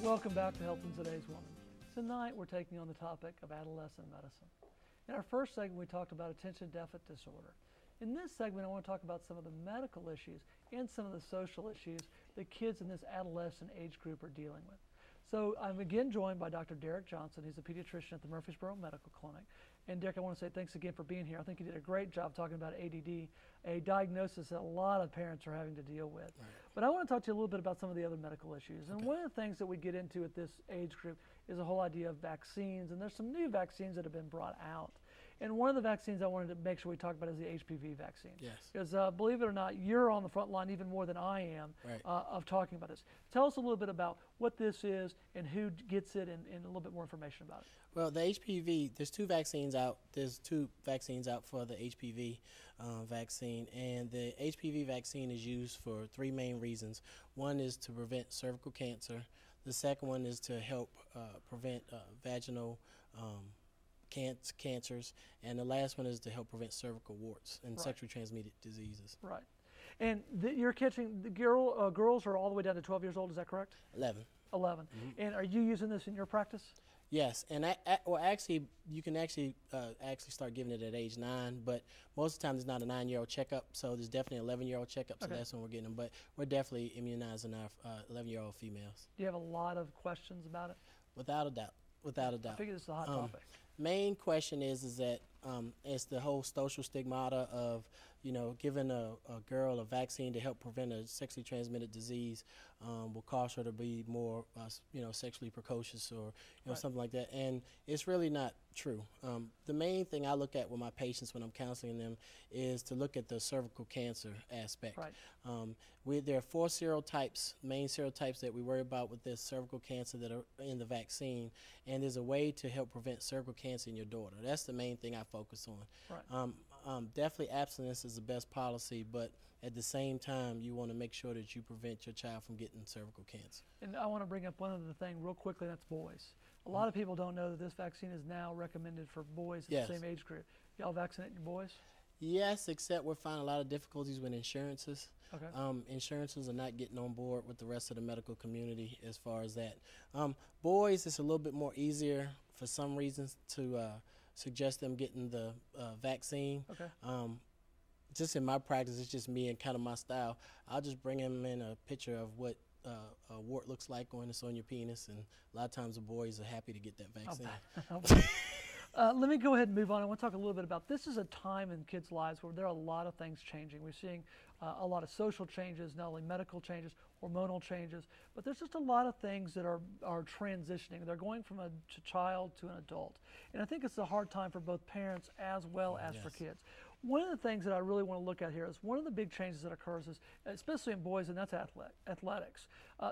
Welcome back to Helping Today's Woman. Tonight we're taking on the topic of adolescent medicine. In our first segment we talked about attention deficit disorder. In this segment I want to talk about some of the medical issues and some of the social issues that kids in this adolescent age group are dealing with. So I'm again joined by Dr. Derek Johnson. He's a pediatrician at the Murfreesboro Medical Clinic. And Derek, I want to say thanks again for being here. I think you did a great job talking about ADD, a diagnosis that a lot of parents are having to deal with. Right. But I want to talk to you a little bit about some of the other medical issues. And one of the things that we get into at this age group is the whole idea of vaccines. And there's some new vaccines that have been brought out. And one of the vaccines I wanted to make sure we talk about is the HPV vaccine. Yes. Because believe it or not, you're on the front line even more than I am of talking about this. Tell us a little bit about what this is and who gets it and a little bit more information about it. Well, the HPV, there's two vaccines out. There's two vaccines out for the HPV vaccine. And the HPV vaccine is used for three main reasons. One is to prevent cervical cancer. The second one is to help prevent vaginal cancers, and the last one is to help prevent cervical warts and sexually transmitted diseases. Right. And you're catching the girls are all the way down to 12 years old, is that correct? 11. 11. Mm-hmm. And are you using this in your practice? Yes, and well, actually, you can actually start giving it at age 9, but most of the time there's not a 9-year-old checkup, so there's definitely an 11-year-old checkup, so that's when we're getting them. But we're definitely immunizing our 11-year-old females. Do you have a lot of questions about it? Without a doubt. Without a doubt. I figure this is a hot topic. Main question is that it's the whole social stigmata of, giving a girl a vaccine to help prevent a sexually transmitted disease will cause her to be more, sexually precocious or, something like that. And it's really not true. The main thing I look at with my patients when I'm counseling them is to look at the cervical cancer aspect. Right. There are 4 serotypes, main serotypes that we worry about with this cervical cancer that are in the vaccine, and there's a way to help prevent cervical cancer in your daughter. That's the main thing I focus on. Right. Definitely abstinence is the best policy, but at the same time you want to make sure that you prevent your child from getting cervical cancer. And I want to bring up one other thing real quickly, that's boys. A lot of people don't know that this vaccine is now recommended for boys in the same age group. Y'all vaccinate your boys? Yes, except we're finding a lot of difficulties with insurances. Okay. Insurances are not getting on board with the rest of the medical community as far as that. Boys, it's a little bit more easier for some reasons to suggest them getting the vaccine. Okay. Just in my practice, it's just me and kind of my style. I'll just bring them in a picture of what a wart looks like when it's on your penis, and a lot of times the boys are happy to get that vaccine. Let me go ahead and move on. I want to talk a little bit about this is a time in kids' lives where there are a lot of things changing. We're seeing a lot of social changes, not only medical changes, hormonal changes, but there's just a lot of things that are transitioning. They're going from a child to an adult. And I think it's a hard time for both parents as well as for kids. One of the things that I really want to look at here is one of the big changes that occurs is, especially in boys, and that's athletics.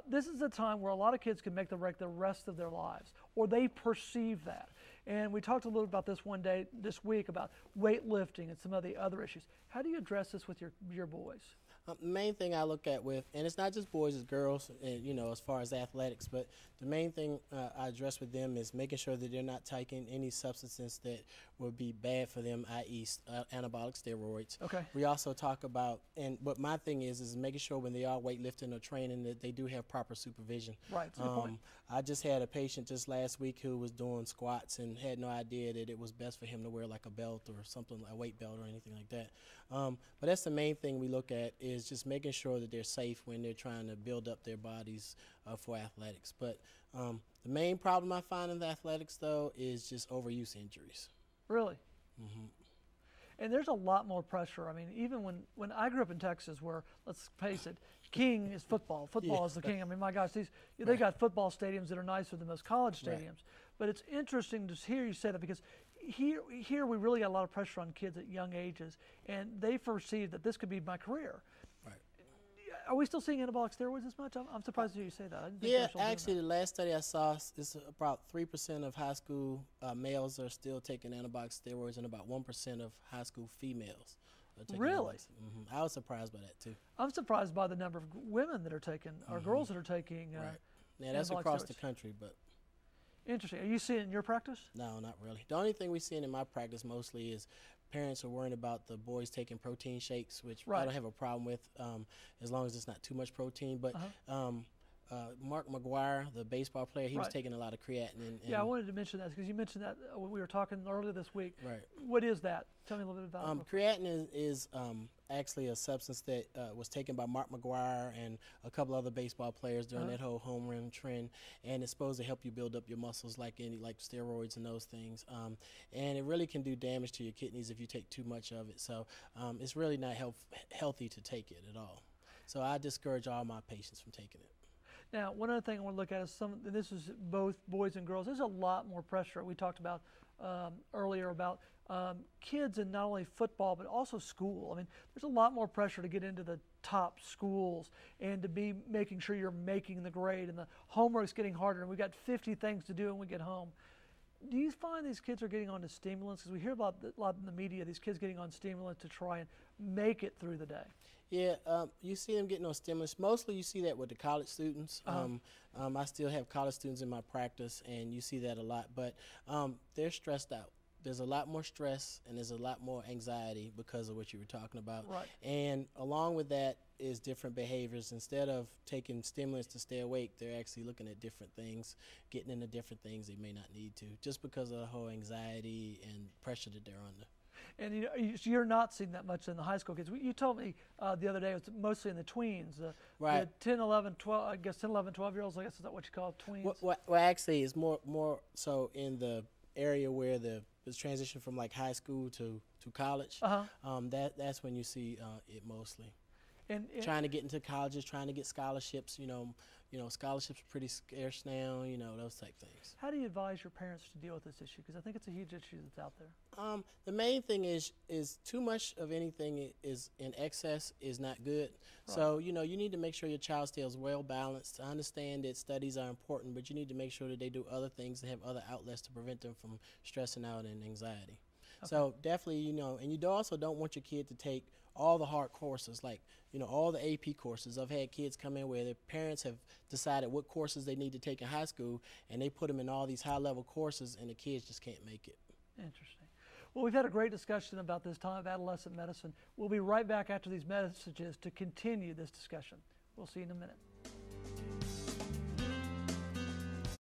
This is a time where a lot of kids can make the rest of their lives, or they perceive that. And we talked a little about this one day this week about weightlifting and some of the other issues. How do you address this with your boys? The main thing I look at with, and it's not just boys, it's girls, and, as far as athletics, but the main thing I address with them is making sure that they're not taking any substances that would be bad for them, i.e. Anabolic steroids. Okay. We also talk about, but my thing is making sure when they are weightlifting or training that they do have proper supervision. Right, that's a good point. I just had a patient just last week who was doing squats and had no idea that it was best for him to wear like a belt or something, a weight belt or anything like that. But that's the main thing we look at is just making sure that they're safe when they're trying to build up their bodies for athletics. But the main problem I find in the athletics, though, is just overuse injuries. Really? Mm-hmm. And there's a lot more pressure. I mean, even when I grew up in Texas where, let's face it, king is football. Football is the king. I mean, my gosh, they got football stadiums that are nicer than most college stadiums. Right. But it's interesting to hear you say that because here we really got a lot of pressure on kids at young ages, and they perceive that this could be my career. Right. Are we still seeing anabolic steroids as much? I'm surprised to hear you say that. Yeah, actually, the last study I saw is about 3% of high school males are still taking anabolic steroids, and about 1% of high school females are taking Really? Mm-hmm. I was surprised by that, too. I'm surprised by the number of women that are taking, or girls that are taking right. Yeah, that's across the country, but... Interesting. Are you seeing it in your practice? No, not really. The only thing we're seeing in my practice mostly is parents are worrying about the boys taking protein shakes, which I don't have a problem with as long as it's not too much protein. But Mark McGuire, the baseball player, he was Right. taking a lot of creatinine. And Yeah, I wanted to mention that because you mentioned that when we were talking earlier this week. Right. What is that? Tell me a little bit about it. Creatinine is actually a substance that was taken by Mark McGuire and a couple other baseball players during that whole home run trend, and it's supposed to help you build up your muscles like steroids and those things. And it really can do damage to your kidneys if you take too much of it. So it's really not healthy to take it at all. So I discourage all my patients from taking it. Now, one other thing I want to look at is and this is both boys and girls. There's a lot more pressure. We talked about earlier about kids in not only football but also school. I mean, there's a lot more pressure to get into the top schools and to be making sure you're making the grade, and the homework's getting harder, and we've got 50 things to do when we get home. Do you find these kids are getting onto stimulants? Because we hear about a lot in the media, these kids getting on stimulants to try and make it through the day. Yeah, you see them getting on stimulants. Mostly you see that with the college students. I still have college students in my practice, and you see that a lot. But they're stressed out. There's a lot more stress, and there's a lot more anxiety because of what you were talking about. Right. And along with that is different behaviors. Instead of taking stimulants to stay awake, they're actually looking at different things, getting into different things they may not need to, just because of the whole anxiety and pressure that they're under. And you're not seeing that much in the high school kids. You told me the other day it was mostly in the tweens. Right. The 10, 11, 12, I guess 10, 11, 12-year-olds, I guess is that what you call tweens? Well, actually, it's more so in the area where the transition from like high school to college. That's when you see it mostly. And trying to get into colleges, trying to get scholarships. Scholarships are pretty scarce now. Those type things. How do you advise your parents to deal with this issue? Because I think it's a huge issue that's out there. The main thing is too much of anything is in excess is not good. Right. So you need to make sure your child stays well balanced. I understand that studies are important, but you need to make sure that they do other things and have other outlets to prevent them from stressing out and anxiety. Okay. So definitely, and you also don't want your kid to take all the hard courses, like all the AP courses. I've had kids come in where their parents have decided what courses they need to take in high school, and they put them in all these high-level courses, and the kids just can't make it. Interesting. Well, we've had a great discussion about this time of adolescent medicine. We'll be right back after these messages to continue this discussion. We'll see you in a minute.